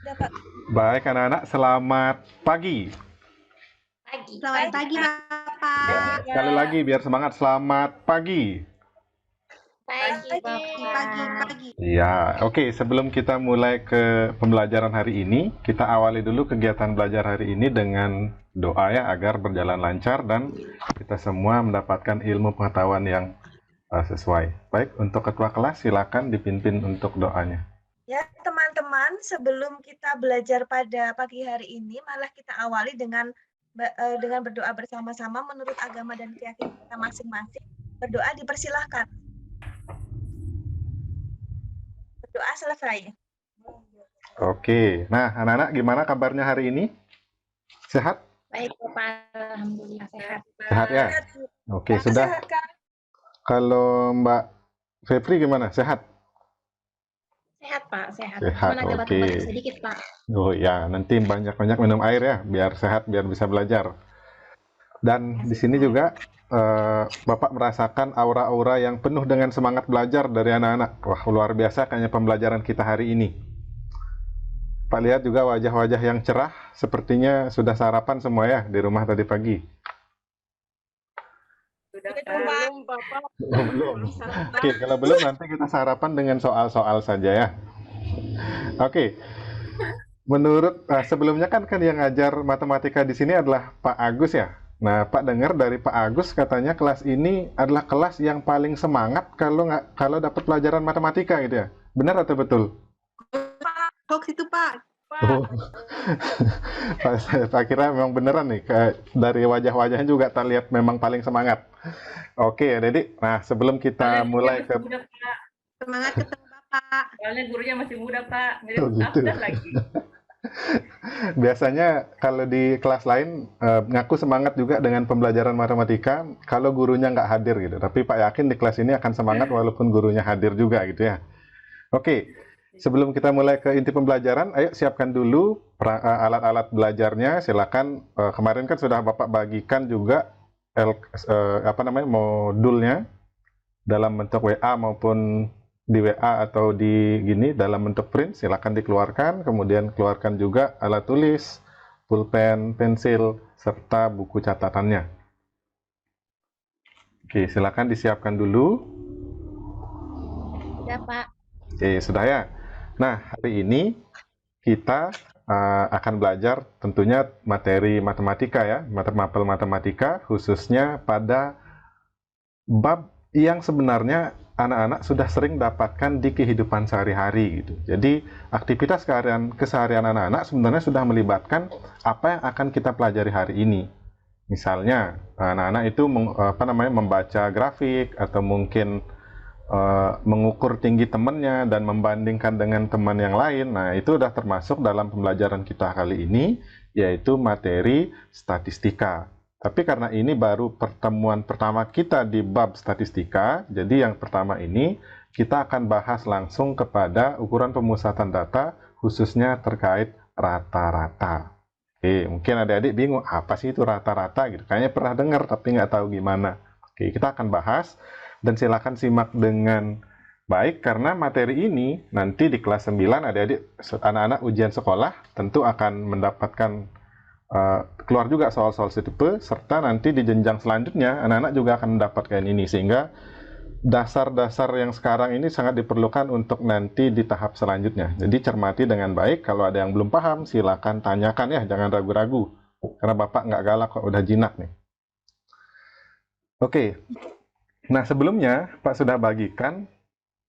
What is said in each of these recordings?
Udah, Pak. Baik anak-anak, selamat pagi. Selamat pagi, Bapak. Sekali lagi biar semangat, selamat pagi. Pagi. Ya, oke. Sebelum kita mulai ke pembelajaran hari ini, kita awali dulu kegiatan belajar hari ini dengan doa ya, agar berjalan lancar dan kita semua mendapatkan ilmu pengetahuan yang sesuai. Baik, untuk ketua kelas silakan dipimpin untuk doanya. Ya, teman-teman, sebelum kita belajar pada pagi hari ini, malah kita awali dengan berdoa bersama-sama menurut agama dan keyakinan kita masing-masing. Berdoa dipersilahkan. Berdoa selesai. Oke, nah anak-anak gimana kabarnya hari ini? Sehat? Baik, Bapak. Alhamdulillah sehat. Sehat ya? Oke, sudah. Sehat, kan? Kalau Mbak Febri gimana? Sehat? Sehat, Pak. Sehat. Sehat, Cuma agak oke. batuk-batuk sedikit, Pak. Oh ya, nanti banyak-banyak minum air ya, biar sehat, biar bisa belajar. Dan di sini juga Bapak merasakan aura-aura yang penuh dengan semangat belajar dari anak-anak. Wah, luar biasa kayaknya pembelajaran kita hari ini. Pak lihat juga wajah-wajah yang cerah, sepertinya sudah sarapan semua ya di rumah tadi pagi. Belum, Bapak. Oh, belum. Oke, kalau belum nanti kita sarapan dengan soal-soal saja ya. Oke. Menurut sebelumnya kan yang ngajar matematika di sini adalah Pak Agus ya. Nah, Pak dengar dari Pak Agus katanya kelas ini adalah kelas yang paling semangat kalau dapat pelajaran matematika gitu ya. Benar atau betul? Pak, hoax itu, Pak. Oh. Pak kira memang beneran nih, dari wajah-wajahnya juga terlihat memang paling semangat. Oke, Dedi. Nah, sebelum kita mulai ke Semangat ketemu Bapak. Soalnya gurunya masih muda, Pak. Jadi Oh, gitu. lagi. Biasanya kalau di kelas lain ngaku semangat juga dengan pembelajaran matematika kalau gurunya nggak hadir gitu. Tapi Pak yakin di kelas ini akan semangat walaupun gurunya hadir juga gitu ya. Oke, sebelum kita mulai ke inti pembelajaran, ayo siapkan dulu alat-alat belajarnya. Silakan. Kemarin kan sudah Bapak bagikan juga modulnya dalam bentuk WA maupun di WA atau di gini dalam bentuk print. Silakan dikeluarkan, kemudian keluarkan juga alat tulis, pulpen, pensil, serta buku catatannya. Oke, silakan disiapkan dulu. Sudah, Pak. Oke, sudah ya. Nah, hari ini kita akan belajar tentunya materi matematika ya, mapel matematika, khususnya pada bab yang sebenarnya anak-anak sudah sering dapatkan di kehidupan sehari-hari gitu. Jadi aktivitas keseharian anak-anak sebenarnya sudah melibatkan apa yang akan kita pelajari hari ini. Misalnya anak-anak itu membaca grafik atau mungkin mengukur tinggi temannya dan membandingkan dengan teman yang lain. Nah, itu sudah termasuk dalam pembelajaran kita kali ini, yaitu materi statistika. Tapi karena ini baru pertemuan pertama kita di bab statistika, jadi yang pertama ini kita akan bahas langsung kepada ukuran pemusatan data, khususnya terkait rata-rata. Oke, mungkin adik-adik bingung, apa sih itu rata-rata gitu. Kayaknya pernah dengar tapi nggak tahu gimana. Oke, kita akan bahas. Dan silakan simak dengan baik karena materi ini nanti di kelas 9 adik-adik anak-anak ujian sekolah tentu akan mendapatkan keluar juga soal-soal tipe, serta nanti di jenjang selanjutnya anak-anak juga akan mendapatkan ini, sehingga dasar-dasar yang sekarang ini sangat diperlukan untuk nanti di tahap selanjutnya. Jadi cermati dengan baik, kalau ada yang belum paham silakan tanyakan ya, jangan ragu-ragu karena Bapak nggak galak kok, udah jinak nih. Oke. Nah, sebelumnya Pak sudah bagikan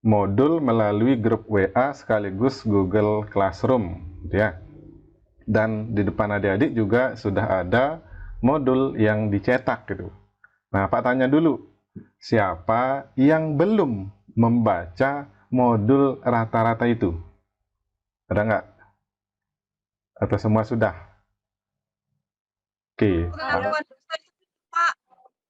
modul melalui grup WA sekaligus Google Classroom, gitu ya. Dan di depan adik-adik juga sudah ada modul yang dicetak, gitu. Nah, Pak tanya dulu, siapa yang belum membaca modul rata-rata itu? Ada nggak? Atau semua sudah? Oke.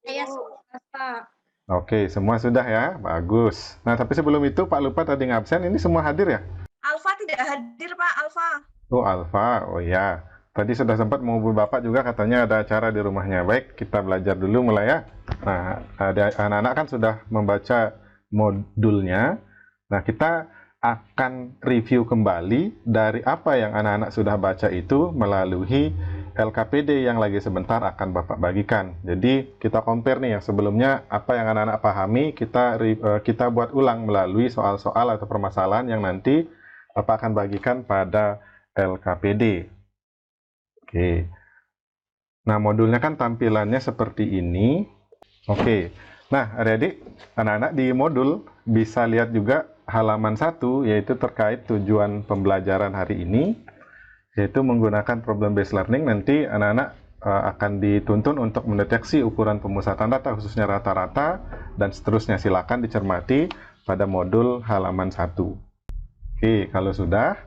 Saya sudah, Pak. Oke, semua sudah ya, bagus. Nah, tapi sebelum itu Pak lupa tadi ngabsen, ini semua hadir ya? Alfa tidak hadir, Pak. Alfa. Oh, Alfa, oh ya. Tadi sudah sempat menghubungi Bapak juga katanya ada acara di rumahnya. Baik, kita belajar dulu mulai ya. Nah, ada anak-anak kan sudah membaca modulnya. Nah, kita akan review kembali dari apa yang anak-anak sudah baca itu melalui LKPD yang lagi sebentar akan Bapak bagikan. Jadi kita compare nih yang sebelumnya apa yang anak-anak pahami, kita buat ulang melalui soal-soal atau permasalahan yang nanti Bapak akan bagikan pada LKPD. Oke. Nah, modulnya kan tampilannya seperti ini. Oke. Nah, adik-adik, anak-anak di modul bisa lihat juga halaman 1, yaitu terkait tujuan pembelajaran hari ini, yaitu menggunakan problem based learning. Nanti anak-anak akan dituntun untuk mendeteksi ukuran pemusatan data, khususnya rata-rata, dan seterusnya. Silakan dicermati pada modul halaman 1. Oke, kalau sudah.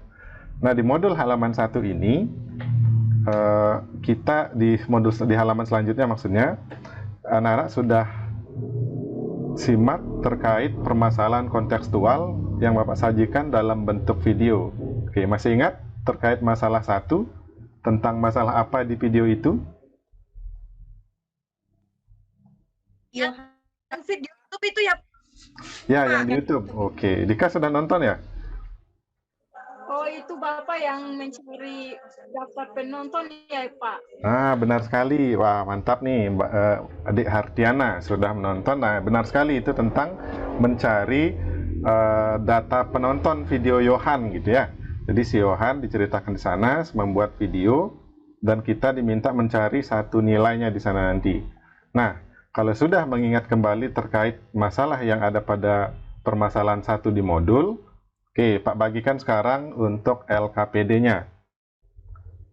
Nah, di modul halaman 1 ini, kita di halaman selanjutnya maksudnya, anak-anak sudah simak terkait permasalahan kontekstual yang Bapak sajikan dalam bentuk video. Oke, masih ingat terkait masalah 1? Tentang masalah apa di video itu? Yang video YouTube itu ya? Ya, yang di YouTube. Oke, Dika sudah nonton ya? Oh, itu Bapak yang mencari daftar penonton ya, Pak? Ah, benar sekali. Wah, mantap nih, Adik Hartiana sudah menonton. Nah, benar sekali itu tentang mencari data penonton video Yohan gitu ya. Jadi si Yohan diceritakan di sana membuat video dan kita diminta mencari satu nilainya di sana nanti. Nah, kalau sudah mengingat kembali terkait masalah yang ada pada permasalahan 1 di modul, oke, Pak bagikan sekarang untuk LKPD-nya.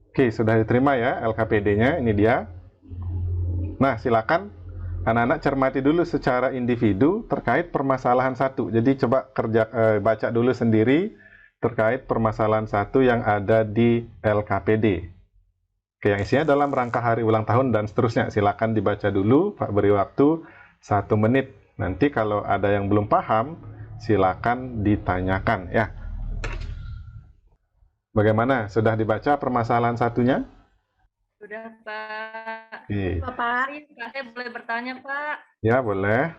Oke, sudah diterima ya LKPD-nya, ini dia. Nah, silakan anak-anak cermati dulu secara individu terkait permasalahan 1. Jadi coba baca dulu sendiri terkait permasalahan 1 yang ada di LKPD. Oke, yang isinya dalam rangka hari ulang tahun dan seterusnya. Silakan dibaca dulu, Pak beri waktu 1 menit. Nanti kalau ada yang belum paham, silakan ditanyakan ya. Bagaimana? Sudah dibaca permasalahan 1-nya? Sudah, Pak. Oke. Bapak, Saya boleh bertanya, Pak? Ya, boleh.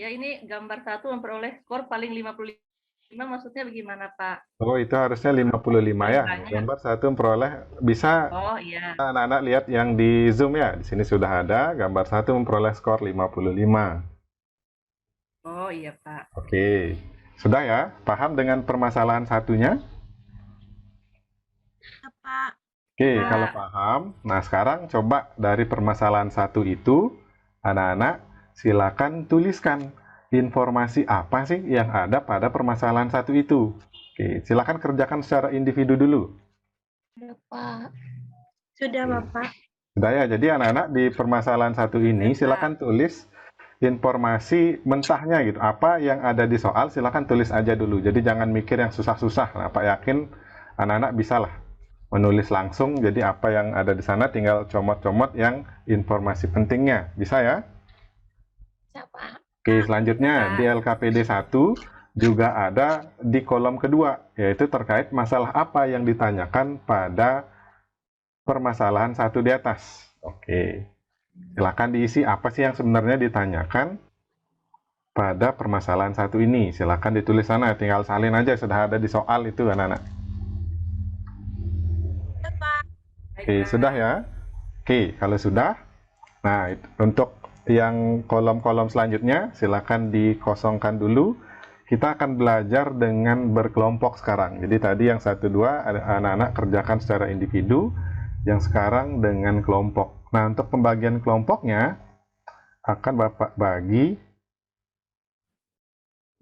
Ya, ini gambar 1 memperoleh skor paling 55, maksudnya bagaimana, Pak? Oh, itu harusnya 55 ya. Tanya. Gambar 1 memperoleh, bisa Oh, iya. anak-anak lihat yang di Zoom ya. Di sini sudah ada gambar 1 memperoleh skor 55. Oh, iya, Pak. Oke. Sudah ya? Paham dengan permasalahan 1-nya? Pak. Oke, Pak. kalau paham. Nah, sekarang coba dari permasalahan 1 itu, anak-anak silakan tuliskan informasi apa sih yang ada pada permasalahan 1 itu. Oke, silakan kerjakan secara individu dulu. Bapak. Sudah, Bapak. Sudah ya, jadi anak-anak di permasalahan 1 ini silakan tulis informasi mentahnya gitu. Apa yang ada di soal silakan tulis aja dulu. Jadi jangan mikir yang susah-susah. Nah, Pak yakin anak-anak bisa lah menulis langsung. Jadi apa yang ada di sana tinggal comot-comot yang informasi pentingnya. Bisa ya? Siapa? Oke, selanjutnya di LKPD 1 juga ada di kolom kedua, yaitu terkait masalah apa yang ditanyakan pada permasalahan 1 di atas. Oke, silakan diisi apa sih yang sebenarnya ditanyakan pada permasalahan 1 ini. Silakan ditulis sana, tinggal salin aja, sudah ada di soal itu anak-anak. Oke, sudah ya? Oke, kalau sudah, nah untuk yang kolom-kolom selanjutnya silakan dikosongkan dulu. Kita akan belajar dengan berkelompok sekarang. Jadi tadi yang 1, 2 anak-anak kerjakan secara individu, yang sekarang dengan kelompok. Nah, untuk pembagian kelompoknya akan Bapak bagi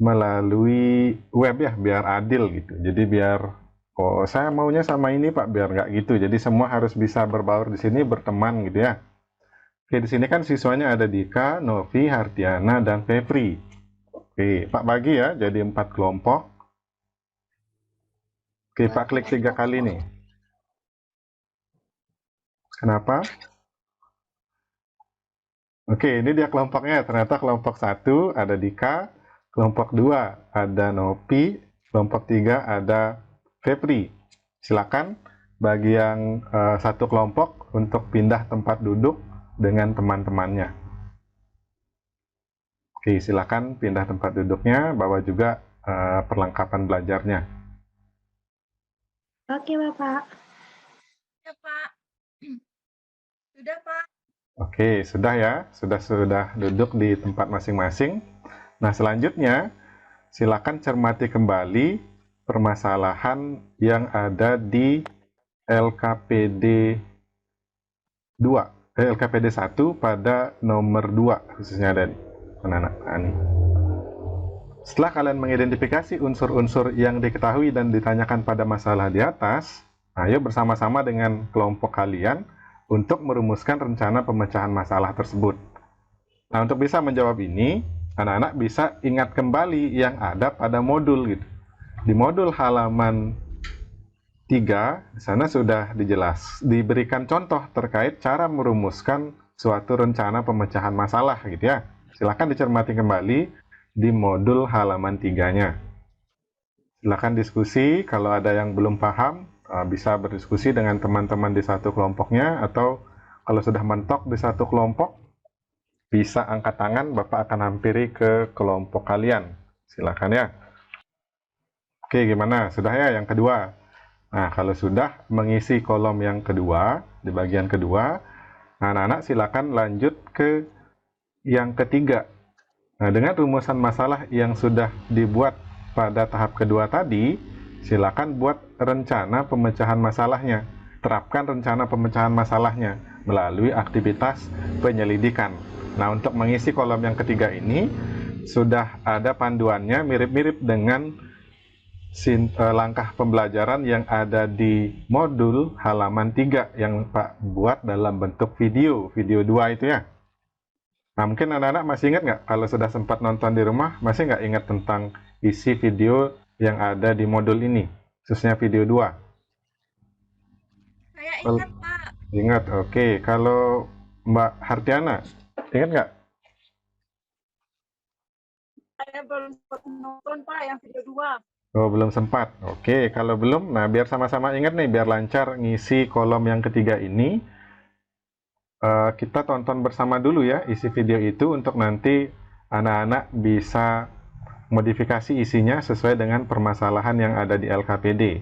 melalui web ya, biar adil gitu. Jadi biar oh, saya maunya sama ini Pak, biar nggak gitu. Jadi semua harus bisa berbaur di sini, berteman gitu ya. Oke, di sini kan siswanya ada Dika, Novi, Hartiana, dan Febri. Oke, Pak bagi ya, jadi 4 kelompok. Oke, Pak klik 3 kali nih. Kenapa? Oke, ini dia kelompoknya. Ternyata kelompok 1 ada Dika, kelompok 2 ada Novi, kelompok 3 ada Febri. Silakan bagi yang 1 kelompok untuk pindah tempat duduk dengan teman-temannya. Oke, silakan pindah tempat duduknya, bawa juga perlengkapan belajarnya. Oke, Bapak. Ya, Pak. Sudah, Pak. Oke, sudah ya, sudah duduk di tempat masing-masing. Nah, selanjutnya silakan cermati kembali permasalahan yang ada di LKPD 1 pada nomor 2, khususnya ada anak-anak Ani. Setelah kalian mengidentifikasi unsur-unsur yang diketahui dan ditanyakan pada masalah di atas, ayo bersama-sama dengan kelompok kalian untuk merumuskan rencana pemecahan masalah tersebut. Nah, untuk bisa menjawab ini, anak-anak bisa ingat kembali yang ada pada modul gitu. Di modul halaman 3, di sana sudah diberikan contoh terkait cara merumuskan suatu rencana pemecahan masalah gitu ya. Silakan dicermati kembali di modul halaman 3-nya. Silakan diskusi, kalau ada yang belum paham, bisa berdiskusi dengan teman-teman di satu kelompoknya, atau kalau sudah mentok di satu kelompok, bisa angkat tangan, Bapak akan hampiri ke kelompok kalian. Silakan ya. Oke, gimana? Sudah ya yang kedua? Nah, kalau sudah mengisi kolom yang kedua, di bagian kedua, anak-anak silakan lanjut ke yang ketiga. Nah, dengan rumusan masalah yang sudah dibuat pada tahap kedua tadi, silakan buat rencana pemecahan masalahnya. Terapkan rencana pemecahan masalahnya melalui aktivitas penyelidikan. Nah, untuk mengisi kolom yang ketiga ini, sudah ada panduannya mirip-mirip dengan langkah pembelajaran yang ada di modul halaman 3 yang Pak buat dalam bentuk video 2 itu ya. Nah, mungkin anak-anak masih ingat nggak, kalau sudah sempat nonton di rumah, masih nggak ingat tentang isi video yang ada di modul ini, khususnya video 2? Saya ingat, Pak. Ingat, oke. Kalau Mbak Hartiana, ingat nggak? Saya belum sempat nonton, Pak, yang video 2. Oh, belum sempat. Oke, kalau belum, nah biar sama-sama ingat nih, biar lancar ngisi kolom yang ketiga ini, kita tonton bersama dulu ya isi video itu untuk nanti anak-anak bisa modifikasi isinya sesuai dengan permasalahan yang ada di LKPD.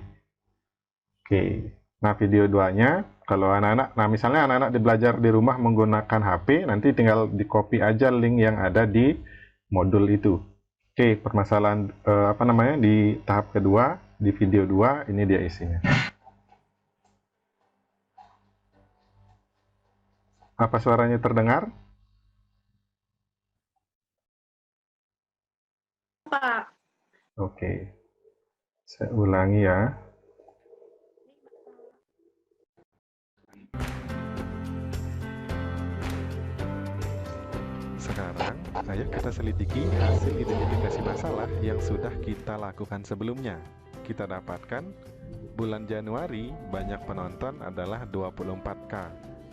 Oke, nah video 2-nya, kalau anak-anak, nah misalnya anak-anak belajar di rumah menggunakan HP, nanti tinggal di-copy aja link yang ada di modul itu. Oke, permasalahan di tahap kedua, di video 2, ini dia isinya. Apa suaranya terdengar? Pak. Oke, saya ulangi ya. Sekarang, ayo kita selidiki hasil identifikasi masalah yang sudah kita lakukan sebelumnya. Kita dapatkan bulan Januari banyak penonton adalah 24K,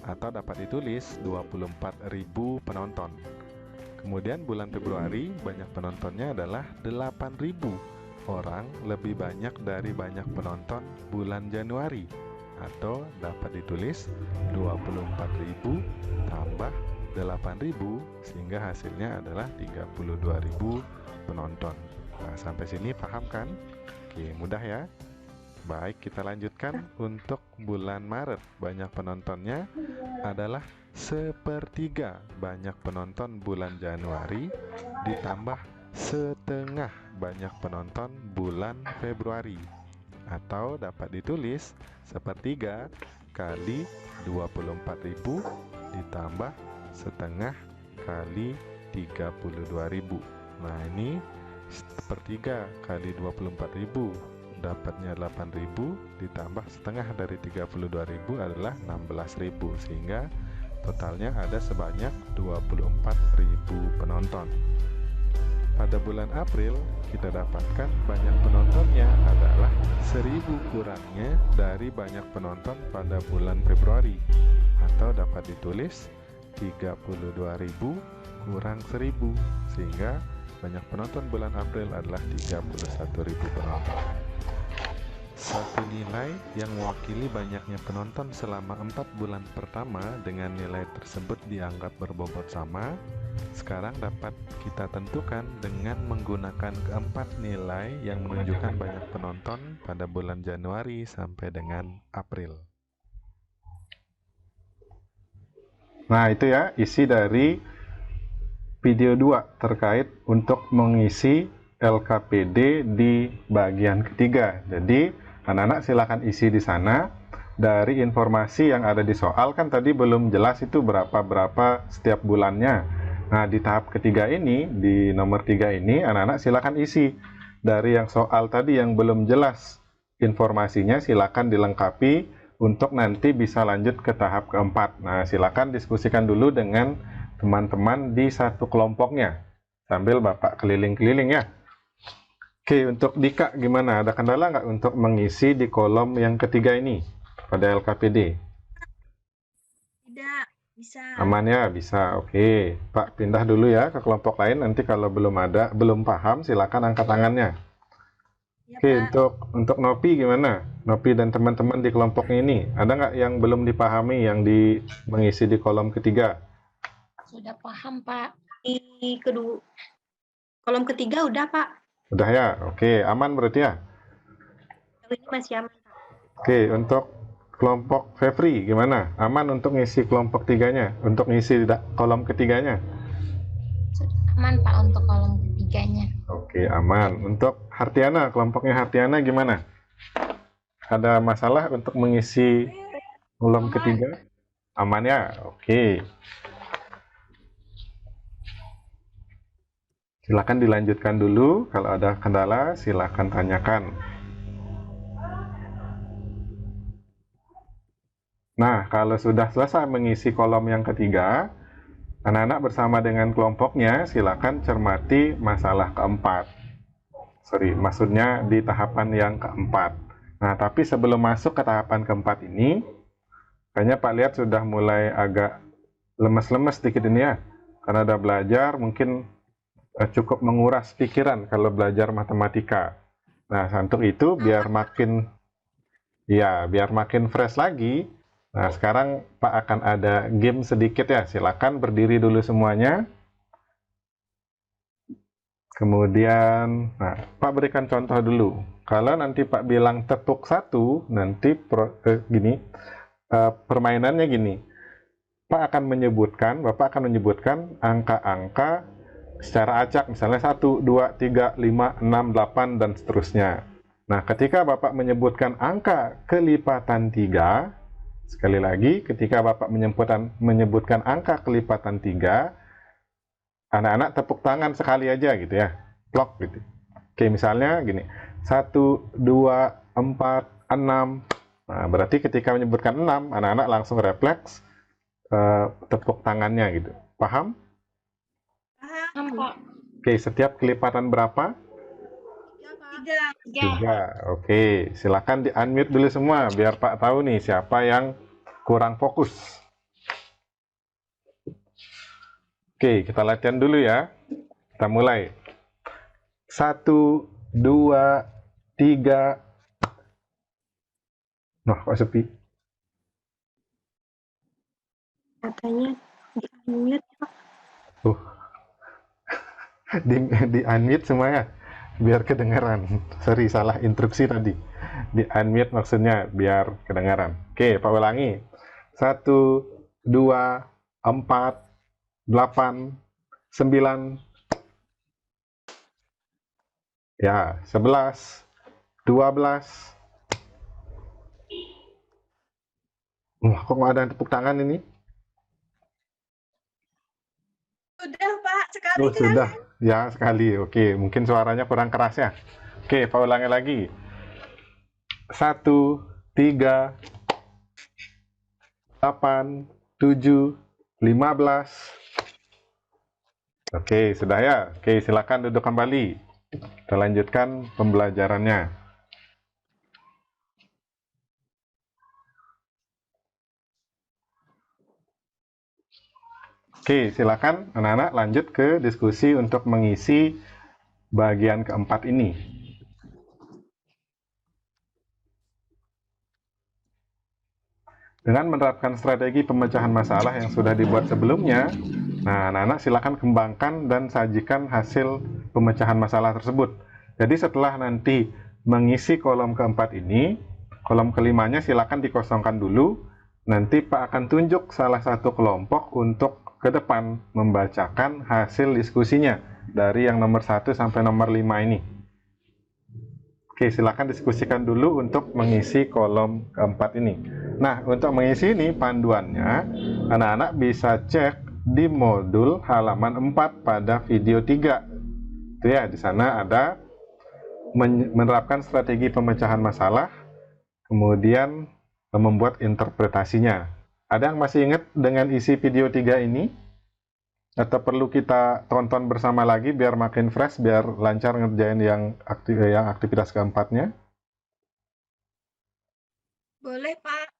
atau dapat ditulis 24.000 penonton. Kemudian bulan Februari banyak penontonnya adalah 8.000 orang, lebih banyak dari banyak penonton bulan Januari, atau dapat ditulis 24.000 tambah 8.000, sehingga hasilnya adalah 32.000 penonton. Nah, sampai sini paham kan? Oke, mudah ya. Baik, kita lanjutkan untuk bulan Maret. Banyak penontonnya adalah 1/3 banyak penonton bulan Januari, ditambah setengah banyak penonton bulan Februari, atau dapat ditulis 1/3 kali 24.000 ditambah setengah kali 32.000. Nah, ini 1/3 kali 24.000, dapatnya 8.000, ditambah setengah dari 32.000 adalah 16.000, sehingga totalnya ada sebanyak 24.000 penonton. Pada bulan April, kita dapatkan banyak penontonnya adalah 1.000 kurangnya dari banyak penonton pada bulan Februari, atau dapat ditulis 32.000 kurang 1.000, sehingga banyak penonton bulan April adalah 31.000 penonton. Satu nilai yang mewakili banyaknya penonton selama 4 bulan pertama dengan nilai tersebut dianggap berbobot sama, sekarang dapat kita tentukan dengan menggunakan keempat nilai yang menunjukkan banyak penonton pada bulan Januari sampai dengan April. Nah, itu ya isi dari video 2 terkait untuk mengisi LKPD di bagian ketiga. Jadi anak-anak silakan isi di sana. Dari informasi yang ada di soal kan tadi belum jelas itu berapa setiap bulannya. Nah, di tahap ketiga ini, di nomor 3 ini, anak-anak silakan isi. Dari yang soal tadi yang belum jelas informasinya, silakan dilengkapi untuk nanti bisa lanjut ke tahap keempat. Nah, silakan diskusikan dulu dengan teman-teman di satu kelompoknya. Sambil Bapak keliling-keliling ya. Oke, untuk Dika gimana? Ada kendala nggak untuk mengisi di kolom yang ketiga ini pada LKPD? Tidak, bisa. Aman ya? Bisa. Oke, Pak pindah dulu ya ke kelompok lain. Nanti kalau belum paham, silakan angkat tangannya. Ya, Oke, Pak. untuk Nopi gimana? Nopi dan teman-teman di kelompoknya ini, ada nggak yang belum dipahami yang mengisi di kolom ketiga? Sudah paham, Pak. Di kolom ketiga udah, Pak. Udah ya? Oke, aman berarti ya? Ini masih aman, Pak. Oke, untuk kelompok Fevri gimana? Aman untuk ngisi kelompok tiganya? Untuk ngisi kolom ketiganya? Sudah aman, Pak, untuk kolom ketiganya. Oke, aman. Untuk Hartiana, kelompoknya Hartiana gimana? Ada masalah untuk mengisi kolom ketiga? Aman ya? Oke. Silakan dilanjutkan dulu. Kalau ada kendala, silakan tanyakan. Nah, kalau sudah selesai mengisi kolom yang ketiga, anak-anak bersama dengan kelompoknya silakan cermati masalah keempat. Maksudnya di tahapan yang keempat. Nah, tapi sebelum masuk ke tahapan keempat ini, kayaknya Pak lihat sudah mulai agak lemes-lemes sedikit ini ya. Karena udah belajar, mungkin cukup menguras pikiran kalau belajar matematika. Nah, untuk itu biar makin fresh lagi. Nah, sekarang Pak akan ada game sedikit ya. Silakan berdiri dulu semuanya. Kemudian, nah, Pak berikan contoh dulu. Kalau nanti Pak bilang tepuk 1, nanti permainannya gini. Bapak akan menyebutkan angka-angka secara acak, misalnya 1, 2, 3, 5, 6, 8, dan seterusnya. Nah, ketika Bapak menyebutkan angka kelipatan 3, sekali lagi, ketika Bapak menyebutkan angka kelipatan 3, anak-anak tepuk tangan sekali aja gitu ya, plok gitu. Oke, misalnya gini, 1, 2, 4, 6. Nah, berarti ketika menyebutkan 6, anak-anak langsung refleks tepuk tangannya gitu. Paham? Paham, Pak. Oke, setiap kelipatan berapa? 3. Oke, silakan di-unmute dulu semua biar Pak tahu nih siapa yang kurang fokus. Oke, kita latihan dulu ya. Kita mulai. 1, 2, 3. Nah, kok sepi? Katanya di-unmute, Pak. Di-unmute semuanya biar kedengaran. Sorry, salah instruksi tadi. Di-unmute maksudnya biar kedengaran. Oke, Pak ulangi. 1, 2, 4, 8, 9. Ya, 11, 12. Kok nggak ada tepuk tangan ini? Sudah, Pak. Sekali Oh, kan? sudah. Ya, sekali. Oke, mungkin suaranya kurang keras ya. Oke, Pak ulangi lagi. 1, 3, 8, 7, 15. Oke, sudah ya. Oke, silakan duduk kembali. Kita lanjutkan pembelajarannya. Oke, silakan anak-anak lanjut ke diskusi untuk mengisi bagian keempat ini. Dengan menerapkan strategi pemecahan masalah yang sudah dibuat sebelumnya, nah anak-anak silakan kembangkan dan sajikan hasil pemecahan masalah tersebut. Jadi setelah nanti mengisi kolom keempat ini, kolom kelimanya silakan dikosongkan dulu. Nanti Pak akan tunjuk salah satu kelompok untuk ke depan membacakan hasil diskusinya dari yang nomor 1 sampai nomor 5 ini. Oke, silakan diskusikan dulu untuk mengisi kolom keempat ini. Nah, untuk mengisi ini panduannya, anak-anak bisa cek di modul halaman 4 pada video 3. Itu ya, di sana ada menerapkan strategi pemecahan masalah, kemudian membuat interpretasinya. Ada yang masih ingat dengan isi video 3 ini? Atau perlu kita tonton bersama lagi biar makin fresh, biar lancar ngerjain yang aktivitas keempatnya? Boleh, Pak.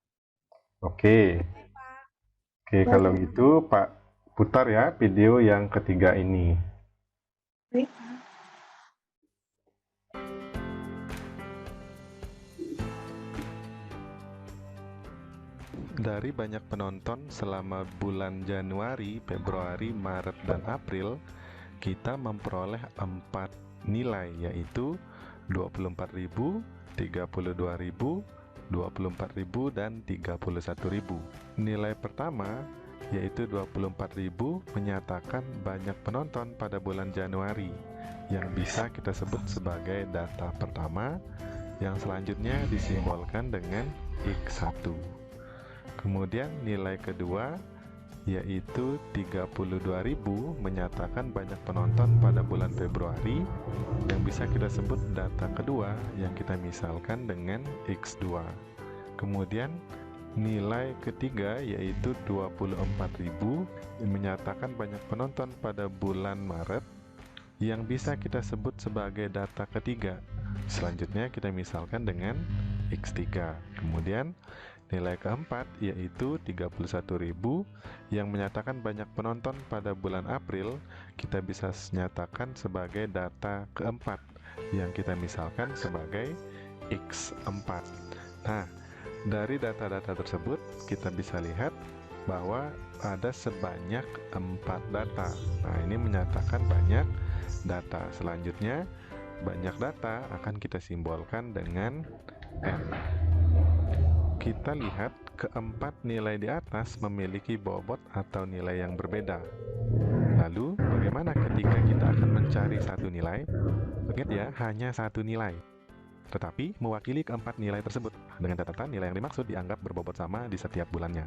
Oke. Oke, kalau gitu Pak putar ya video yang ketiga ini. Baik. Dari banyak penonton selama bulan Januari, Februari, Maret, dan April, kita memperoleh 4 nilai, yaitu 24.000, 32.000, 24.000, dan 31.000. Nilai pertama, yaitu 24.000, menyatakan banyak penonton pada bulan Januari, yang bisa kita sebut sebagai data pertama, yang selanjutnya disimbolkan dengan X1. Kemudian nilai kedua yaitu 32.000 menyatakan banyak penonton pada bulan Februari, yang bisa kita sebut data kedua yang kita misalkan dengan X2. Kemudian nilai ketiga yaitu 24.000 yang menyatakan banyak penonton pada bulan Maret, yang bisa kita sebut sebagai data ketiga. Selanjutnya kita misalkan dengan X3. Kemudian nilai keempat yaitu 31.000 yang menyatakan banyak penonton pada bulan April, kita bisa nyatakan sebagai data keempat yang kita misalkan sebagai X4. Nah, dari data-data tersebut kita bisa lihat bahwa ada sebanyak 4 data. Nah, ini menyatakan banyak data. Selanjutnya, banyak data akan kita simbolkan dengan N. Kita lihat keempat nilai di atas memiliki bobot atau nilai yang berbeda. Lalu, bagaimana ketika kita akan mencari satu nilai? Ingat ya, hanya satu nilai, tetapi mewakili keempat nilai tersebut. Dengan catatan nilai yang dimaksud dianggap berbobot sama di setiap bulannya.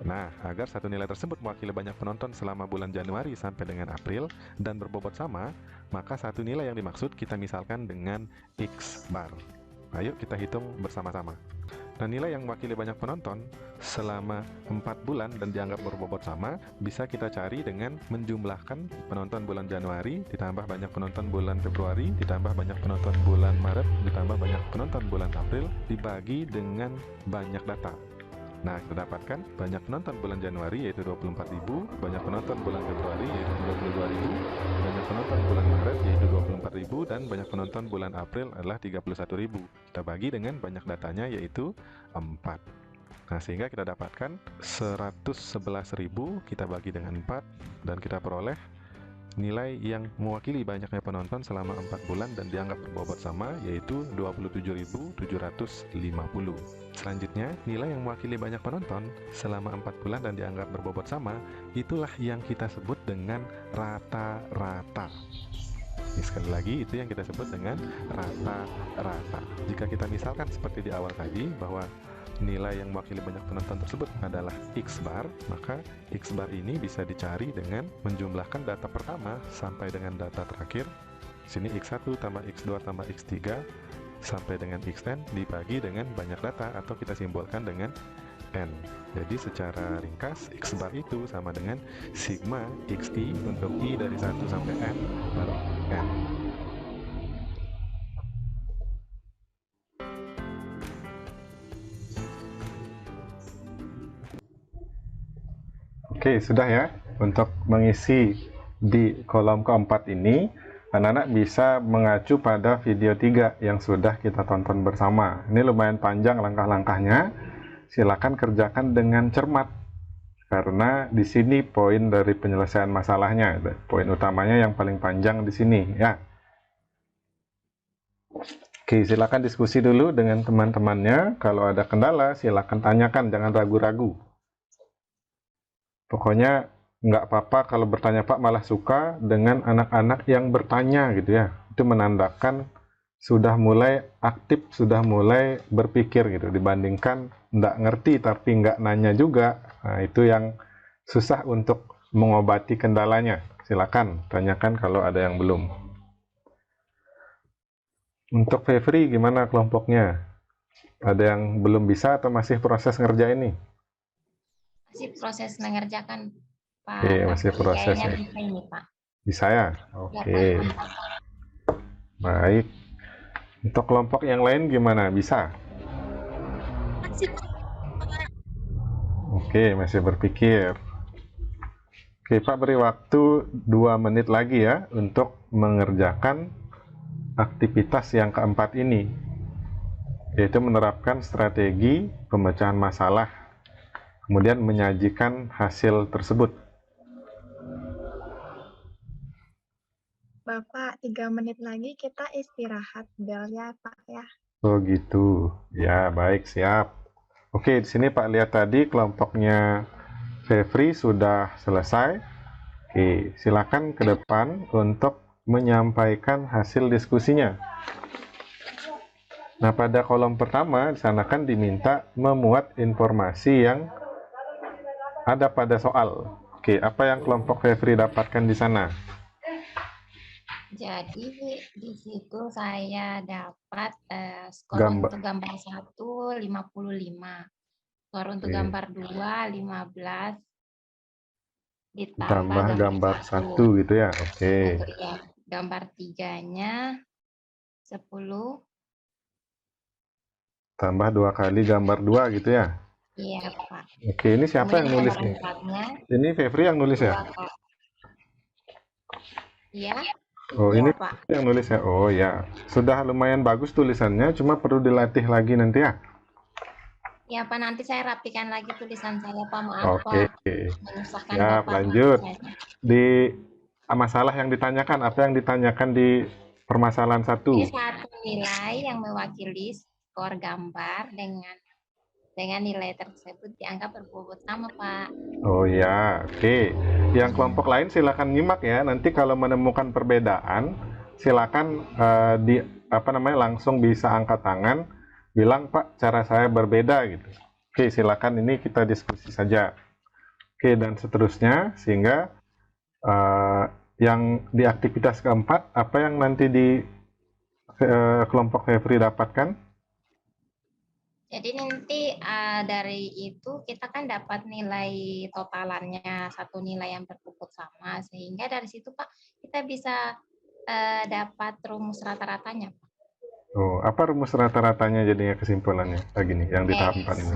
Nah, agar satu nilai tersebut mewakili banyak penonton selama bulan Januari sampai dengan April dan berbobot sama, maka satu nilai yang dimaksud kita misalkan dengan X bar. Ayo kita hitung bersama-sama. Nah, nilai yang mewakili banyak penonton selama 4 bulan dan dianggap berbobot sama bisa kita cari dengan menjumlahkan penonton bulan Januari ditambah banyak penonton bulan Februari ditambah banyak penonton bulan Maret ditambah banyak penonton bulan April dibagi dengan banyak data. Nah, kita dapatkan banyak penonton bulan Januari yaitu 24.000, banyak penonton bulan Februari yaitu 22.000, banyak penonton bulan Maret yaitu 24.000, dan banyak penonton bulan April adalah 31.000. Kita bagi dengan banyak datanya yaitu 4. Nah, sehingga kita dapatkan 111.000 kita bagi dengan 4 dan kita peroleh nilai yang mewakili banyaknya penonton selama 4 bulan dan dianggap berbobot sama yaitu 27.750. Selanjutnya, nilai yang mewakili banyak penonton selama 4 bulan dan dianggap berbobot sama, itulah yang kita sebut dengan rata-rata. Sekali lagi, itu yang kita sebut dengan rata-rata. Jika kita misalkan seperti di awal tadi, bahwa nilai yang mewakili banyak penonton tersebut adalah X bar, maka X bar ini bisa dicari dengan menjumlahkan data pertama sampai dengan data terakhir. Sini X1 tambah X2 tambah X3 sampai dengan Xn dibagi dengan banyak data atau kita simbolkan dengan N. Jadi secara ringkas X bar itu sama dengan sigma XI untuk I dari 1 sampai N per N. Oke, sudah ya. Untuk mengisi di kolom keempat ini, anak-anak bisa mengacu pada video 3 yang sudah kita tonton bersama. Ini lumayan panjang langkah-langkahnya. silakan kerjakan dengan cermat. Karena di sini poin dari penyelesaian masalahnya, poin utamanya yang paling panjang di sini ya. Oke, silakan diskusi dulu dengan teman-temannya. Kalau ada kendala, silakan tanyakan, jangan ragu-ragu. Pokoknya nggak apa-apa kalau bertanya Pak, malah suka dengan anak-anak yang bertanya gitu ya. Itu menandakan sudah mulai aktif, sudah mulai berpikir gitu, dibandingkan nggak ngerti tapi nggak nanya juga. Nah, itu yang susah untuk mengobati kendalanya. Silakan tanyakan kalau ada yang belum. Untuk Fevri gimana kelompoknya? Ada yang belum bisa atau masih proses ngerjain nih? Masih proses mengerjakan, Pak. Oke, masih Tapi proses kayaknya ya. bisa ini, Pak. Bisa ya? Ya, Oke, Pak. Mantap. baik. Untuk kelompok yang lain gimana? Bisa? Masih Oke, masih berpikir. Oke, Pak beri waktu 2 menit lagi ya untuk mengerjakan aktivitas yang keempat ini, yaitu menerapkan strategi pemecahan masalah, kemudian menyajikan hasil tersebut. Bapak, 3 menit lagi kita istirahat bel ya, Pak ya. Oh gitu. Ya, baik, siap. Oke, di sini Pak lihat tadi kelompoknya Fevri sudah selesai. Oke, silakan ke depan untuk menyampaikan hasil diskusinya. Nah, pada kolom pertama di sana kan diminta memuat informasi yang ada pada soal. Oke, apa yang kelompok Fevri dapatkan di sana? Jadi di situ saya dapat skor Gambar. untuk gambar 1 55. Skor untuk Oke. gambar 2 15 ditambah Tambah gambar 1 gitu ya. Oke. Untuk ya, gambar 3-nya 10. Tambah 2 kali gambar 2 gitu ya. Iya, Pak. Oke, ini siapa yang Kemudian nulis gambar nih? 4-nya Ini Fevri yang nulis 2 ya? kali. Iya. Oh, Iya, ini Pak. yang nulis ya? Oh ya, sudah lumayan bagus tulisannya, cuma perlu dilatih lagi nanti ya. Ya, Pak, nanti saya rapikan lagi tulisan saya, Pak. Maaf, Oke, Pak. Menyusahkan siap, Bapak. lanjut. Saya. Di masalah yang ditanyakan, apa yang ditanyakan di permasalahan 1? Ini satu nilai yang mewakili skor gambar dengan nilai tersebut dianggap berbobot sama, Pak. Oh ya, oke. Yang kelompok lain silakan nyimak ya. Nanti kalau menemukan perbedaan, silakan langsung bisa angkat tangan, bilang Pak, cara saya berbeda gitu. Oke, silakan ini kita diskusi saja. Oke, dan seterusnya sehingga yang di aktivitas keempat, apa yang nanti di kelompok Fevri dapatkan? Jadi nanti dari itu kita kan dapat nilai totalannya, satu nilai yang berbobot sama, sehingga dari situ Pak kita bisa dapat rumus rata-ratanya. Oh, apa rumus rata-ratanya jadinya kesimpulannya? Gini, yang di tahap 4 ini.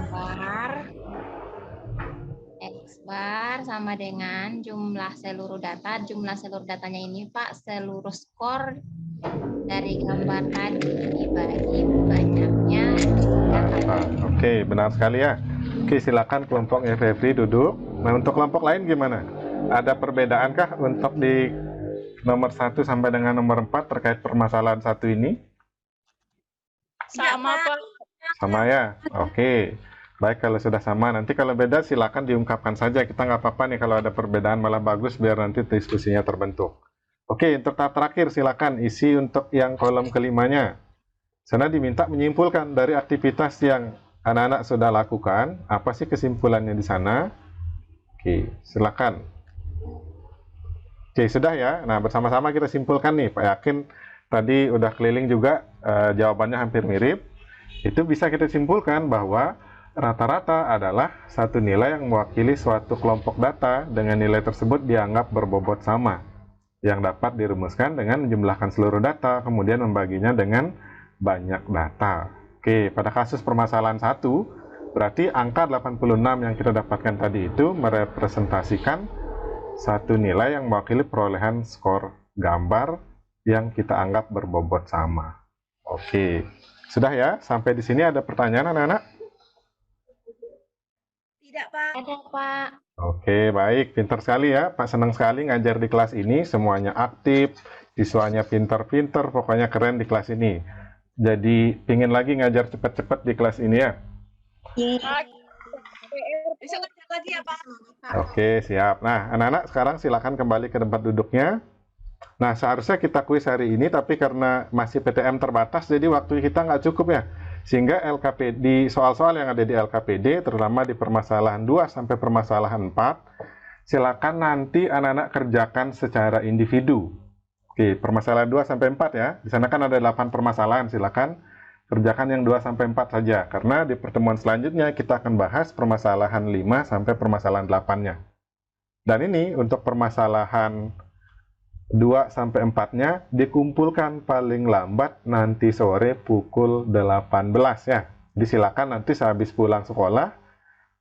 X bar sama dengan jumlah seluruh data. Jumlah seluruh datanya ini Pak, seluruh skor dari gambar tadi dibagi banyaknya data. Oke, benar sekali ya. Oke, silakan kelompoknya Fevri duduk. Nah, untuk kelompok lain gimana? Ada perbedaankah untuk di nomor 1 sampai dengan nomor 4 terkait permasalahan 1 ini? Sama, Pak. Sama ya? Oke. Baik, kalau sudah sama, nanti kalau beda silakan diungkapkan saja. Kita nggak apa-apa nih kalau ada perbedaan, malah bagus biar nanti diskusinya terbentuk. Oke, untuk tahap terakhir silakan isi untuk yang kolom kelimanya. Sana diminta menyimpulkan dari aktivitas yang anak-anak sudah lakukan, apa sih kesimpulannya di sana? Oke, silakan. Oke, sudah ya. Nah, bersama-sama kita simpulkan nih. Pak Yakin tadi udah keliling juga, jawabannya hampir mirip. Itu bisa kita simpulkan bahwa rata-rata adalah satu nilai yang mewakili suatu kelompok data dengan nilai tersebut dianggap berbobot sama, yang dapat dirumuskan dengan menjumlahkan seluruh data, kemudian membaginya dengan banyak data. Oke, pada kasus permasalahan 1, berarti angka 86 yang kita dapatkan tadi itu merepresentasikan satu nilai yang mewakili perolehan skor gambar yang kita anggap berbobot sama. Oke, sudah ya? Sampai di sini ada pertanyaan anak-anak? Tidak, Pak. Ada, Pak. Oke, baik. Pintar sekali ya. Pak senang sekali ngajar di kelas ini. Semuanya aktif, siswanya pintar-pintar, pokoknya keren di kelas ini. Jadi, pingin lagi ngajar cepat-cepat di kelas ini ya. Bisa ngajar lagi ya, Pak. Oke, siap. Nah, anak-anak sekarang silakan kembali ke tempat duduknya. Nah, seharusnya kita kuis hari ini, tapi karena masih PTM terbatas, jadi waktu kita nggak cukup ya. Sehingga di soal-soal yang ada di LKPD, terutama di permasalahan 2 sampai permasalahan 4, silakan nanti anak-anak kerjakan secara individu. Oke, permasalahan 2 sampai 4 ya. Di sana kan ada 8 permasalahan, silakan kerjakan yang 2 sampai 4 saja. Karena di pertemuan selanjutnya kita akan bahas permasalahan 5 sampai permasalahan 8-nya. Dan ini untuk permasalahan 2 sampai 4-nya dikumpulkan paling lambat nanti sore pukul 18 ya. Jadi silakan nanti sehabis pulang sekolah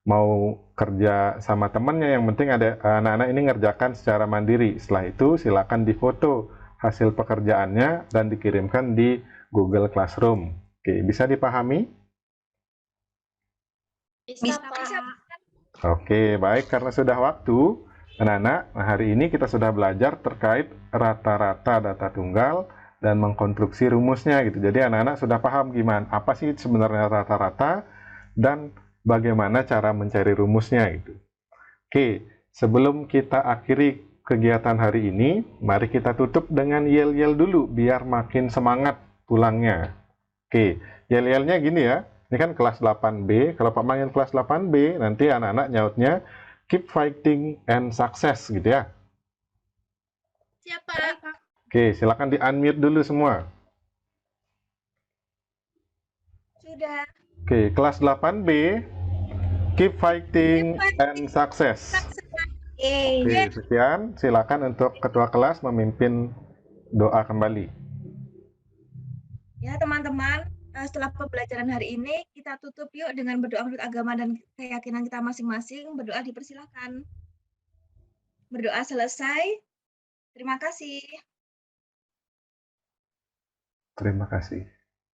mau kerja sama temannya, yang penting ada anak-anak ini ngerjakan secara mandiri. Setelah itu silakan difoto hasil pekerjaannya dan dikirimkan di Google Classroom. Oke, bisa dipahami? Bisa, Pak. Oke, baik, karena sudah waktu anak-anak, hari ini kita sudah belajar terkait rata-rata data tunggal dan mengkonstruksi rumusnya gitu. Jadi anak-anak sudah paham gimana, apa sih sebenarnya rata-rata dan bagaimana cara mencari rumusnya gitu. Oke, sebelum kita akhiri kegiatan hari ini, mari kita tutup dengan yel-yel dulu biar makin semangat pulangnya. Oke, yel-yelnya gini ya. Ini kan kelas 8B, kalau Pak manggil kelas 8B, nanti anak-anak nyautnya keep fighting and success gitu ya. Siapa? Oke, silakan di-unmute dulu semua. Sudah. Oke, kelas 8B, keep fighting and success. Oke, sekian. Silakan untuk ketua kelas memimpin doa kembali. Ya, teman-teman, setelah pembelajaran hari ini, kita tutup yuk dengan berdoa menurut agama dan keyakinan kita masing-masing. Berdoa dipersilakan. Berdoa selesai. Terima kasih. Terima kasih.